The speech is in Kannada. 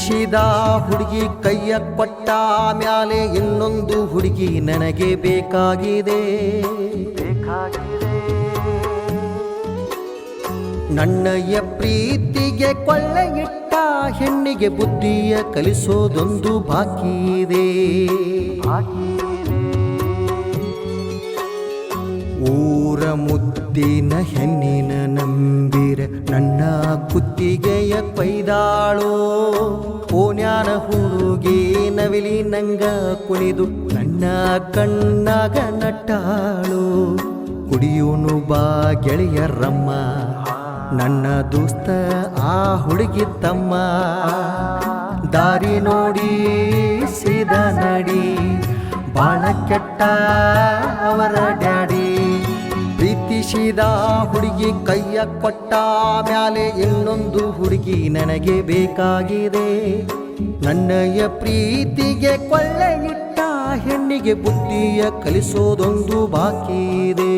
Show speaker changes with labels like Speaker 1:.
Speaker 1: ಪ್ರೀತಿಸಿದ ಹುಡುಗಿ ಕೈಯ ಕೊಟ್ಟ ಮ್ಯಾಲೆ ಇನ್ನೊಂದು ಹುಡುಗಿ ನನಗೆ ಬೇಕಾಗಿದೆ. ನನ್ನಯ ಪ್ರೀತಿಗೆ ಕೊಳ್ಳೆ ಇಟ್ಟ ಹೆಣ್ಣಿಗೆ ಬುದ್ಧಿಯ ಕಲಿಸೋದೊಂದು ಬಾಕಿ ಇದೆ. ಊರ ಮುದ್ದಿನ ಹೆಣ್ಣಿನ ನಂಬಿರ ನನ್ನ ಕುತ್ತಿಗೆಯ ಕೊಯ್ದಾಳೋ. ಓನ್ಯಾನ ಹುಡುಗಿ ನವಿಲಿ ನಂಗ ಕುಣಿದು ನನ್ನ ಕಣ್ಣಾಗ ನಟ್ಟಾಳು. ಕುಡಿಯೋನು ಬಾ ಗೆಳೆಯರಮ್ಮ, ನನ್ನ ದೋಸ್ತ ಆ ಹುಡುಗಿ ತಮ್ಮ. ದಾರಿ ನೋಡಿ ಸೀದಾ ನಡಿ, ಬಾಳ ಕೆಟ್ಟ ಅವರ ಡ್ಯಾಡಿ. ಪ್ರೀತಿಸಿದ ಹುಡುಗಿ ಕೈಯ ಕೊಟ್ಟ ಮ್ಯಾಲೆ ಇನ್ನೊಂದು ಹುಡುಗಿ ನನಗೆ ಬೇಕಾಗಿದೆ. ನನ್ನಯ ಪ್ರೀತಿಗೆ ಕೊಳ್ಳೆ ಇಟ್ಟ ಹೆಣ್ಣಿಗೆ ಬುದ್ಧಿಯ ಕಲಿಸೋದೊಂದು ಬಾಕಿ ಇದೆ.